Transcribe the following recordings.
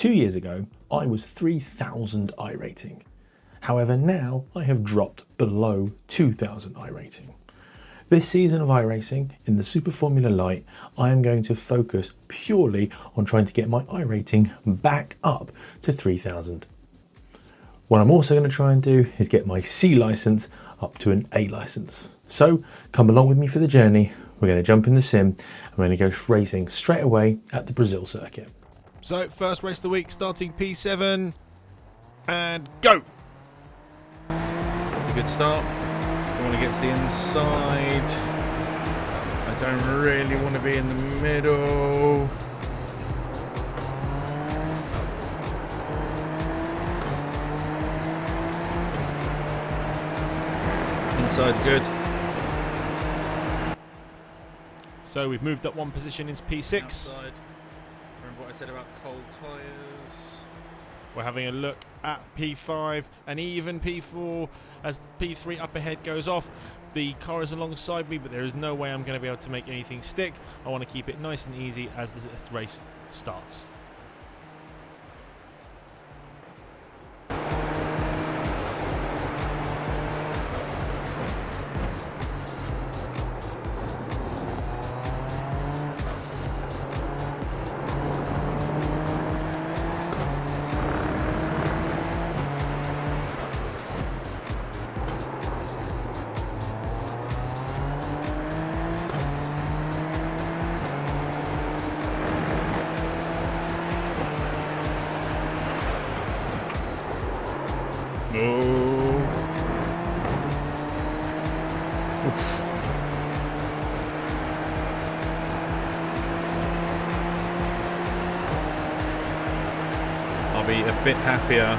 2 years ago, I was 3,000 iRating. However, now I have dropped below 2,000 iRating. This season of iRacing, in the Super Formula Light, I am going to focus purely on trying to get my iRating back up to 3,000. What I'm also going to try and do is get my C license up to an A license. So come along with me for the journey. We're going to jump in the sim and we're going to go racing straight away at the Brazil circuit. So first race of the week, starting P7 and go. That's a good start. I want to get to the inside. I don't really want to be in the middle. Inside's good. So we've moved up one position into P6. Outside. Remember what I said about cold tyres? We're having a look at P5 and even P4 as P3 up ahead goes off. The car is alongside me, but there is no way I'm going to be able to make anything stick. I want to keep it nice and easy as the race starts. I'll be a bit happier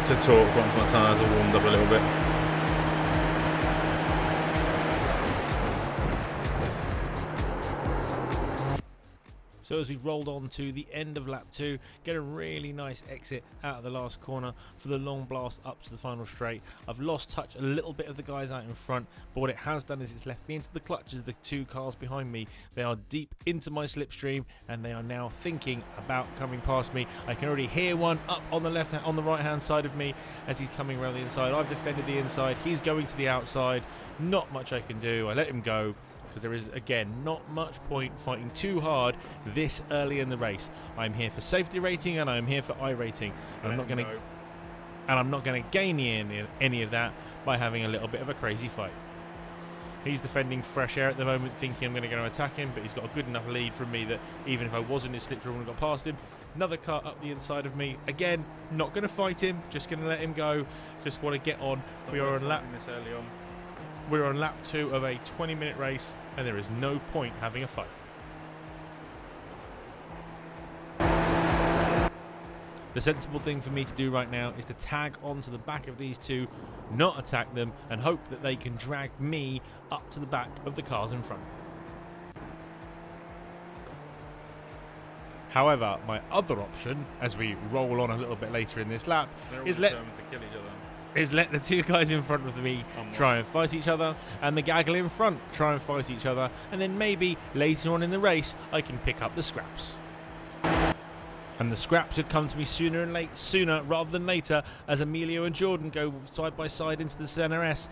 to talk once my tyres are warmed up a little bit. So as we've rolled on to the end of lap 2, get a really nice exit out of the last corner for the long blast up to the final straight. I've lost touch a little bit of the guys out in front, but what it has done is it's left me into the clutches of the two cars behind me. They are deep into my slipstream and they are now thinking about coming past me. I can already hear one up on the right hand side of me as he's coming around the inside. I've defended the inside, he's going to the outside. Not much I can do. I let him go, because there is, again, not much point fighting too hard this early in the race. I'm here for safety rating and I'm here for iRating. I'm not going to gain any of that by having a little bit of a crazy fight. He's defending fresh air at the moment, thinking I'm going to go and attack him, but he's got a good enough lead from me that even if I was in his slipstream, I would have got past him. Another car up the inside of me. Again, not going to fight him, just going to let him go. Just want to get on. We're on lap 2 of a 20-minute race, and there is no point having a fight. The sensible thing for me to do right now is to tag onto the back of these two, not attack them, and hope that they can drag me up to the back of the cars in front. However, my other option, as we roll on a little bit later in this lap, is let the two guys in front of me try and fight each other, and the gaggle in front try and fight each other, and then maybe later on in the race I can pick up the scraps. And the scraps should come to me sooner rather than later, as Emilio and Jordan go side by side into the center S.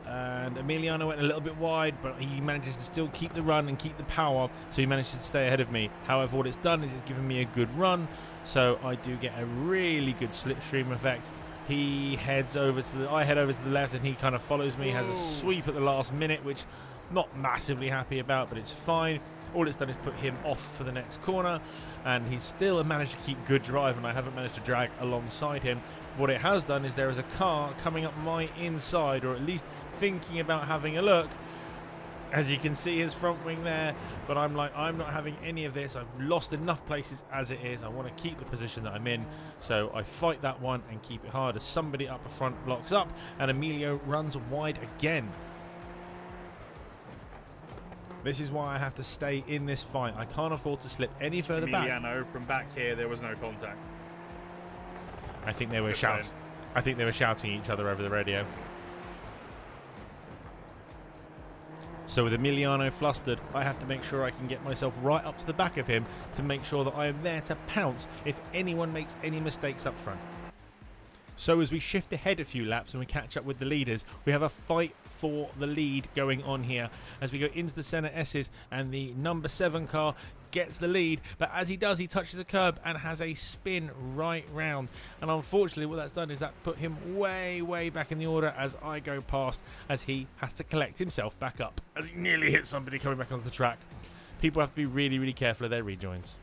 And Emiliano went a little bit wide, but he manages to still keep the run and keep the power, so he manages to stay ahead of me. However, what it's done is it's given me a good run, so I do get a really good slipstream effect. He heads over to I head over to the left, and he kind of follows me. Has a sweep at the last minute, which not massively happy about, but it's fine. All it's done is put him off for the next corner, and he's still managed to keep good drive, and I haven't managed to drag alongside him. What it has done is there is a car coming up my inside, or at least thinking about having a look. As you can see, his front wing there, but I'm not having any of this. I've lost enough places as it is. I want to keep the position that I'm in, so I fight that one and keep it hard as somebody up the front blocks up, and Emilio runs wide again. This is why I have to stay in this fight. I can't afford to slip any further back. Emiliano, from back here, there was no contact. I think they were shouting. I think they were shouting at each other over the radio. So with Emiliano flustered, I have to make sure I can get myself right up to the back of him to make sure that I am there to pounce if anyone makes any mistakes up front. So as we shift ahead a few laps and we catch up with the leaders, we have a fight for the lead going on here as we go into the centre S's, and the number 7 car gets the lead, but as he does, he touches a curb and has a spin right round, and unfortunately what that's done is that put him way back in the order as I go past, as he has to collect himself back up as he nearly hits somebody coming back onto the track. People have to be really careful of their rejoins.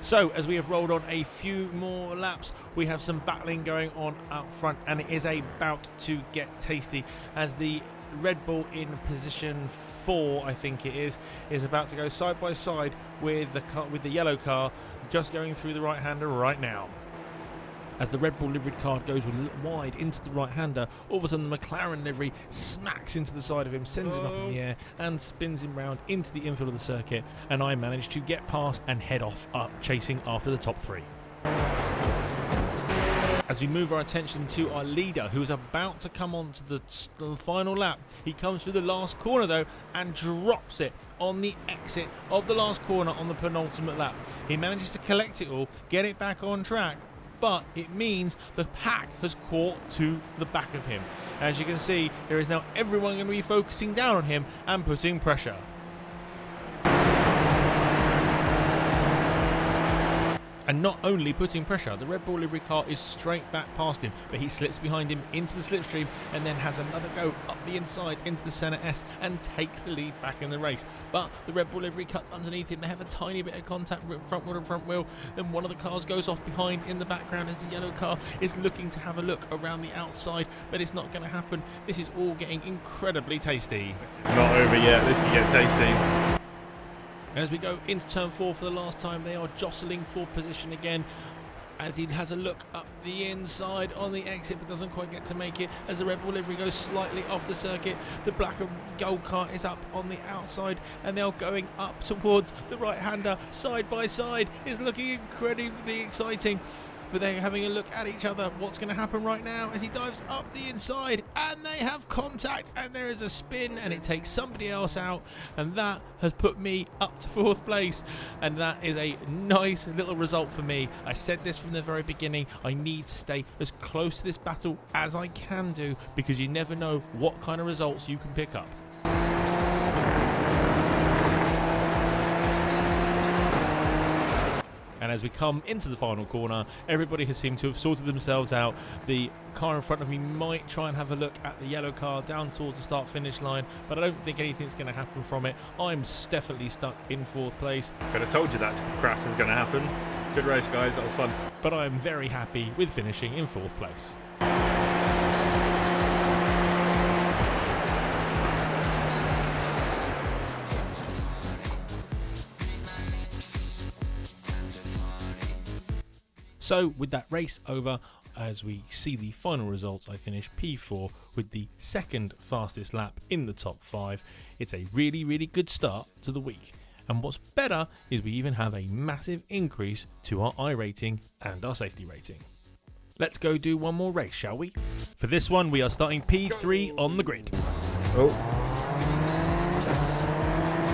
So as we have rolled on a few more laps, we have some battling going on up front, and it is about to get tasty as the Red Bull in position 4, I think it is about to go side by side with the yellow car, just going through the right-hander right now. As the Red Bull liveried car goes wide into the right-hander, all of a sudden the McLaren livery smacks into the side of him, sends him up in the air and spins him round into the infield of the circuit, and I manage to get past and head off up, chasing after the top 3. As we move our attention to our leader, who is about to come on to the final lap, he comes through the last corner though and drops it on the exit of the last corner on the penultimate lap. He manages to collect it all, get it back on track, but it means the pack has caught to the back of him. As you can see, there is now everyone going to be focusing down on him and putting pressure. And not only putting pressure, the Red Bull livery car is straight back past him, but he slips behind him into the slipstream and then has another go up the inside into the centre S and takes the lead back in the race. But the Red Bull livery cuts underneath him. They have a tiny bit of contact with front wheel and front wheel. Then one of the cars goes off behind in the background as the yellow car is looking to have a look around the outside, but it's not going to happen. This is all getting incredibly tasty. Not over yet, this can get tasty. As we go into turn 4 for the last time, they are jostling for position again as he has a look up the inside on the exit but doesn't quite get to make it as the Red Bull livery goes slightly off the circuit. The black and gold car is up on the outside and they're going up towards the right-hander side by side. It's looking incredibly exciting, but they're having a look at each other. What's going to happen right now as he dives up the inside and they have contact and there is a spin and it takes somebody else out, and that has put me up to 4th place, and that is a nice little result for me. I said this from the very beginning, I need to stay as close to this battle as I can do because you never know what kind of results you can pick up. And as we come into the final corner, everybody has seemed to have sorted themselves out. The car in front of me might try and have a look at the yellow car down towards the start-finish line, but I don't think anything's going to happen from it. I'm definitely stuck in 4th place. Could have told you that crash was going to happen. Good race, guys. That was fun. But I am very happy with finishing in 4th place. So with that race over, as we see the final results, I finished P4 with the 2nd fastest lap in the top 5. It's a really good start to the week. And what's better is we even have a massive increase to our iRating and our safety rating. Let's go do one more race, shall we? For this one, we are starting P3 on the grid. Oh.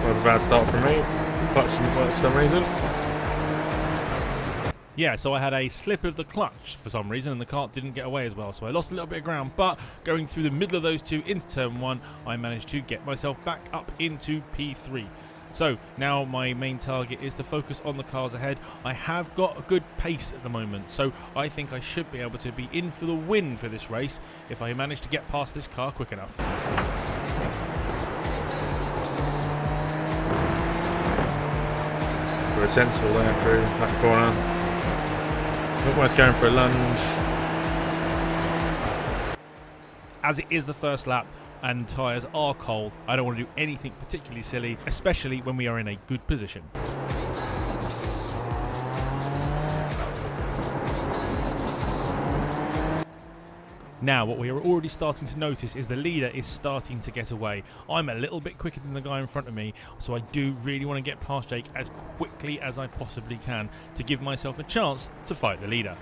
That was a bad start for me. Clutch didn't work for some reason. Yeah, so I had a slip of the clutch for some reason and the kart didn't get away as well, so I lost a little bit of ground, but going through the middle of those two into turn 1, I managed to get myself back up into P3. So now my main target is to focus on the cars ahead. I have got a good pace at the moment, so I think I should be able to be in for the win for this race if I manage to get past this car quick enough. We're sensible there through that corner. Not worth going for a lunge. As it is the first lap and tyres are cold, I don't want to do anything particularly silly, especially when we are in a good position. Now, what we are already starting to notice is the leader is starting to get away. I'm a little bit quicker than the guy in front of me, so I do really want to get past Jake as quickly as I possibly can to give myself a chance to fight the leader.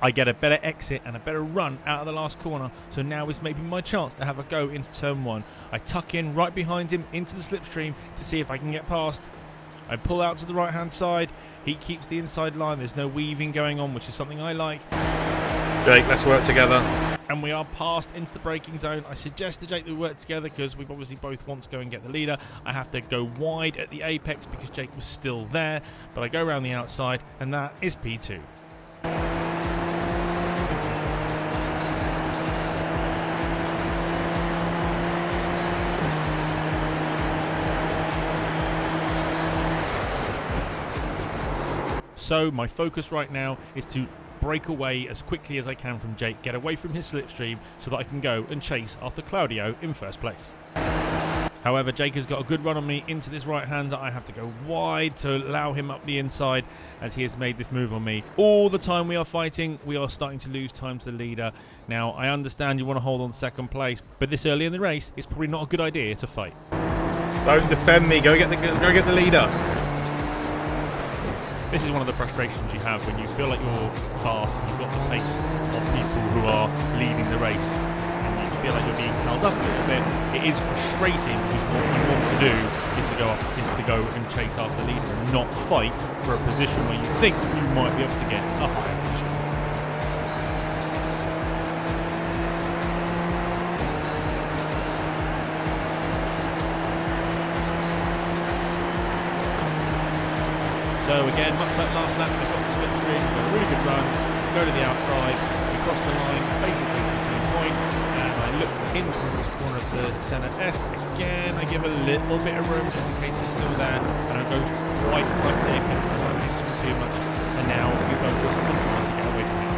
I get a better exit and a better run out of the last corner, so now is maybe my chance to have a go into turn 1. I tuck in right behind him into the slipstream to see if I can get past. I pull out to the right hand side. He keeps the inside line. There's no weaving going on, which is something I like. Jake, let's work together. And we are passed into the braking zone. I suggest to Jake that we work together because we obviously both want to go and get the leader. I have to go wide at the apex because Jake was still there, but I go around the outside, and that is P2. So my focus right now is to break away as quickly as I can from Jake, get away from his slipstream so that I can go and chase after Claudio in first place. However, Jake has got a good run on me into this right hander. I have to go wide to allow him up the inside as he has made this move on me. All the time we are fighting, we are starting to lose time to the leader. Now, I understand you want to hold on to second place, but this early in the race, it's probably not a good idea to fight. Don't defend me. Go get the leader. This is one of the frustrations you have when you feel like you're fast and you've got the pace of people who are leading the race and you feel like you're being held up a little bit. It is frustrating because what you want to do is to go and chase after the leader and not fight for a position where you think you might be able to get a higher position. So again, much like last lap, we've got the slipstream, we've got a really good run, we go to the outside, we cross the line basically at the same point, and I look into this corner of the centre S. Again, I give a little bit of room just in case he's still there, and I go quite tight to him, I don't pinch him too much, and now we focus on trying to get away from him.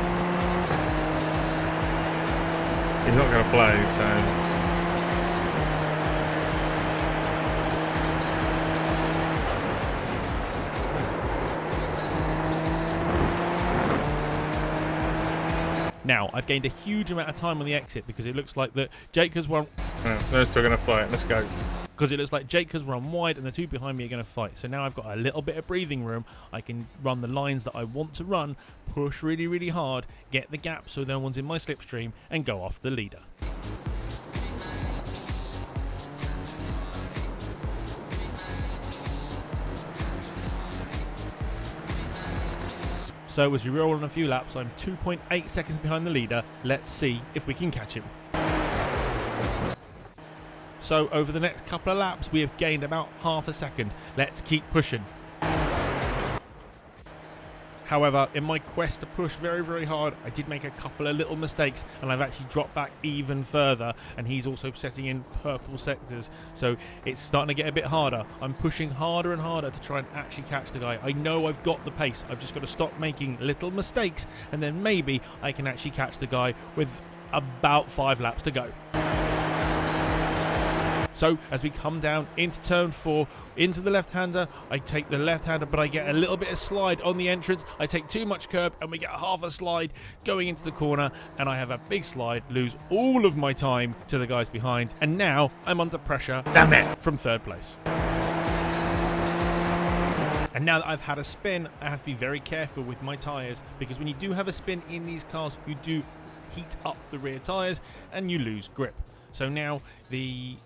He's not going to play, so... Now, I've gained a huge amount of time on the exit because it looks like that Jake has run... those two are going to fight. Let's go. Because it looks like Jake has run wide and the two behind me are going to fight. So now I've got a little bit of breathing room. I can run the lines that I want to run, push really, really hard, get the gap so no one's in my slipstream, and go off the leader. So as we roll on a few laps, I'm 2.8 seconds behind the leader. Let's see if we can catch him. So over the next couple of laps, we have gained about half a second. Let's keep pushing. However, in my quest to push very, very hard, I did make a couple of little mistakes and I've actually dropped back even further, and he's also setting in purple sectors, so it's starting to get a bit harder. I'm pushing harder and harder to try and actually catch the guy. I know I've got the pace. I've just got to stop making little mistakes and then maybe I can actually catch the guy with about 5 laps to go. So as we come down into turn 4, into the left-hander, I take the left-hander, but I get a little bit of slide on the entrance. I take too much curb, and we get half a slide going into the corner, and I have a big slide, lose all of my time to the guys behind, and now I'm under pressure. Damn it! From third place. And now that I've had a spin, I have to be very careful with my tyres, because when you do have a spin in these cars, you do heat up the rear tyres, and you lose grip. So now the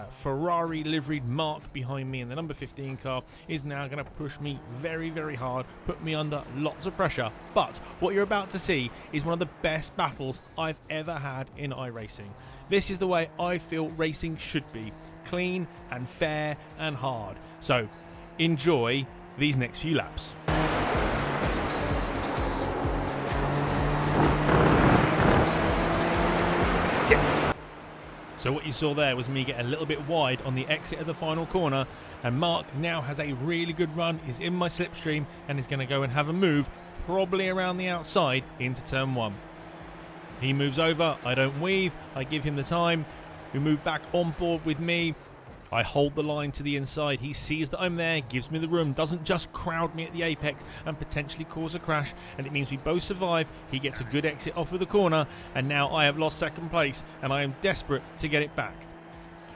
Ferrari liveried Mark behind me in the number 15 car is now going to push me very, very hard, put me under lots of pressure. But what you're about to see is one of the best battles I've ever had in iRacing. This is the way I feel racing should be. Clean and fair and hard. So enjoy these next few laps. So what you saw there was me get a little bit wide on the exit of the final corner, and Mark now has a really good run, is in my slipstream and is going to go and have a move probably around the outside into turn 1. He moves over, I don't weave, I give him the time, we move back on board with me. I hold the line to the inside. He sees that I'm there, gives me the room, doesn't just crowd me at the apex and potentially cause a crash, and it means we both survive. He gets a good exit off of the corner, and now I have lost second place and I am desperate to get it back.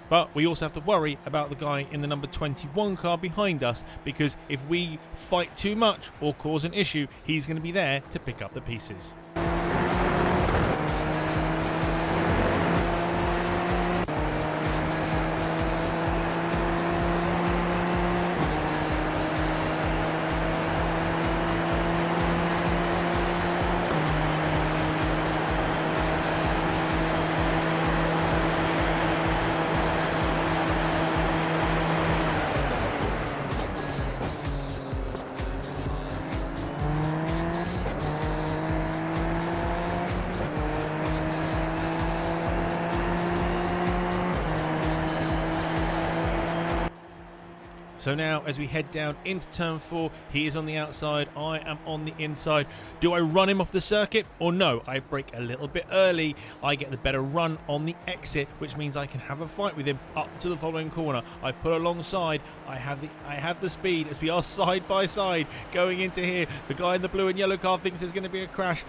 But we also have to worry about the guy in the number 21 car behind us, because if we fight too much or cause an issue, he's going to be there to pick up the pieces. So now as we head down into turn 4, he is on the outside, I am on the inside. Do I run him off the circuit or no? I brake a little bit early. I get the better run on the exit, which means I can have a fight with him up to the following corner. I pull alongside. I have the speed as we are side by side going into here. The guy in the blue and yellow car thinks there's going to be a crash.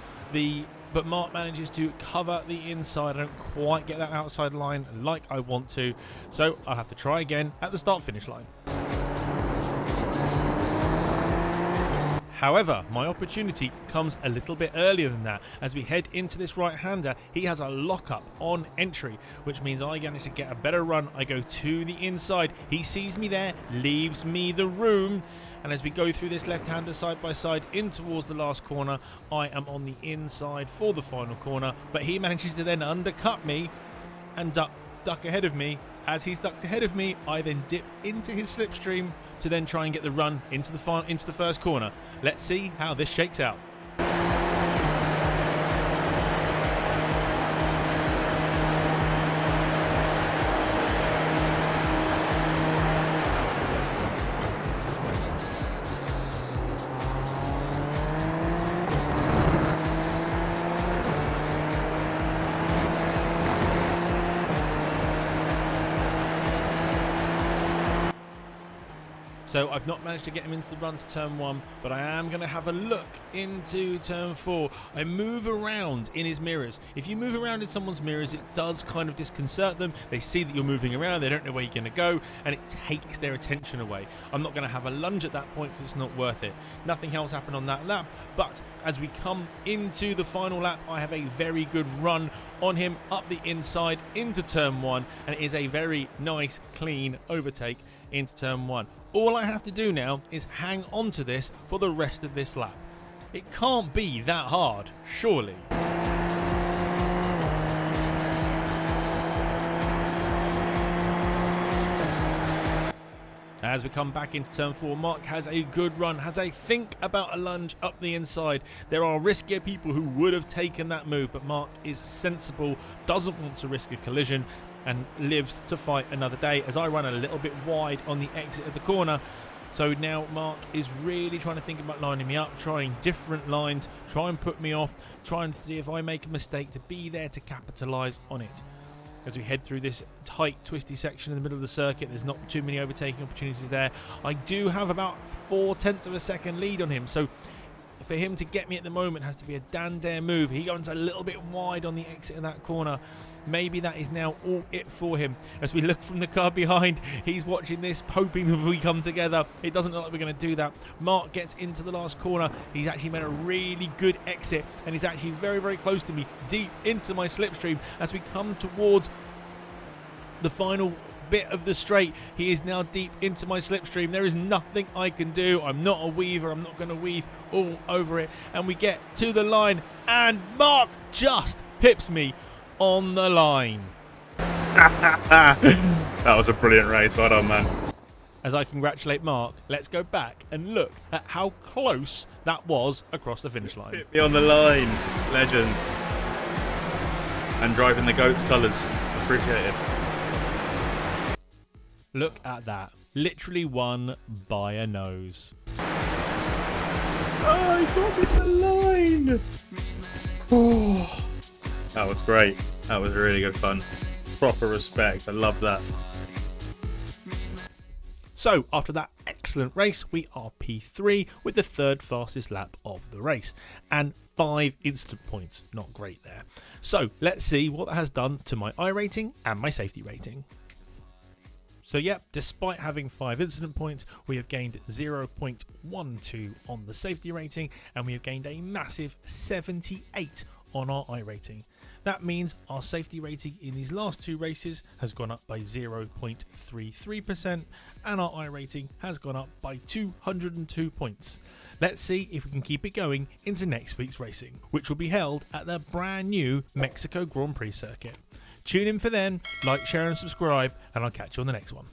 But Mark manages to cover the inside. I don't quite get that outside line like I want to, so I'll have to try again at the start-finish line. However, my opportunity comes a little bit earlier than that. As we head into this right-hander, he has a lock-up on entry, which means I manage to get a better run. I go to the inside. He sees me there, leaves me the room. And as we go through this left-hander side-by-side in towards the last corner, I am on the inside for the final corner. But he manages to then undercut me and duck ahead of me. As he's ducked ahead of me, I then dip into his slipstream to then try and get the run into the first corner. Let's see how this shakes out. So I've not managed to get him into the run to turn 1, but I am going to have a look into turn 4. I move around in his mirrors. If you move around in someone's mirrors, it does kind of disconcert them. They see that you're moving around, they don't know where you're going to go, and it takes their attention away. I'm not going to have a lunge at that point because it's not worth it. Nothing else happened on that lap, but as we come into the final lap, I have a very good run on him up the inside into turn 1, and it is a very nice, clean overtake into turn 1. All I have to do now is hang on to this for the rest of this lap. It can't be that hard, surely. As we come back into turn 4, Mark has a good run, has a think about a lunge up the inside. There are riskier people who would have taken that move, but Mark is sensible, doesn't want to risk a collision, and lives to fight another day as I run a little bit wide on the exit of the corner. So now Mark is really trying to think about lining me up, trying different lines, try and put me off, try and see if I make a mistake to be there to capitalise on it. As we head through this tight, twisty section in the middle of the circuit, there's not too many overtaking opportunities there. I do have about 0.4 of a second lead on him, so for him to get me at the moment has to be a dare move. He goes a little bit wide on the exit of that corner. Maybe that is now all it for him. As we look from the car behind, he's watching this, hoping that we come together. It doesn't look like we're going to do that. Mark gets into the last corner. He's actually made a really good exit, and he's actually very, very close to me, deep into my slipstream. As we come towards the final bit of the straight, he is now deep into my slipstream. There is nothing I can do. I'm not a weaver. I'm not going to weave all over it. And we get to the line, and Mark just pips me on the line. That was a brilliant race. Well done, man. As I congratulate Mark, let's go back and look at how close that was across the finish line. Hit me on the line. Legend. And driving the GOAT's colours. Appreciated. Look at that. Literally won by a nose. Oh, he got me the line. Oh. That was great. That was really good fun. Proper respect. I love that. So, after that excellent race, we are P3 with the third fastest lap of the race. And 5 instant points. Not great there. So, let's see what that has done to my iRating and my safety rating. So, yep, despite having 5 incident points, we have gained 0.12 on the safety rating, and we have gained a massive 78 on our iRating. That means our safety rating in these last 2 races has gone up by 0.33%, and our iRating has gone up by 202 points. Let's see if we can keep it going into next week's racing, which will be held at the brand new Mexico Grand Prix circuit. Tune in for then, like, share and subscribe, and I'll catch you on the next one.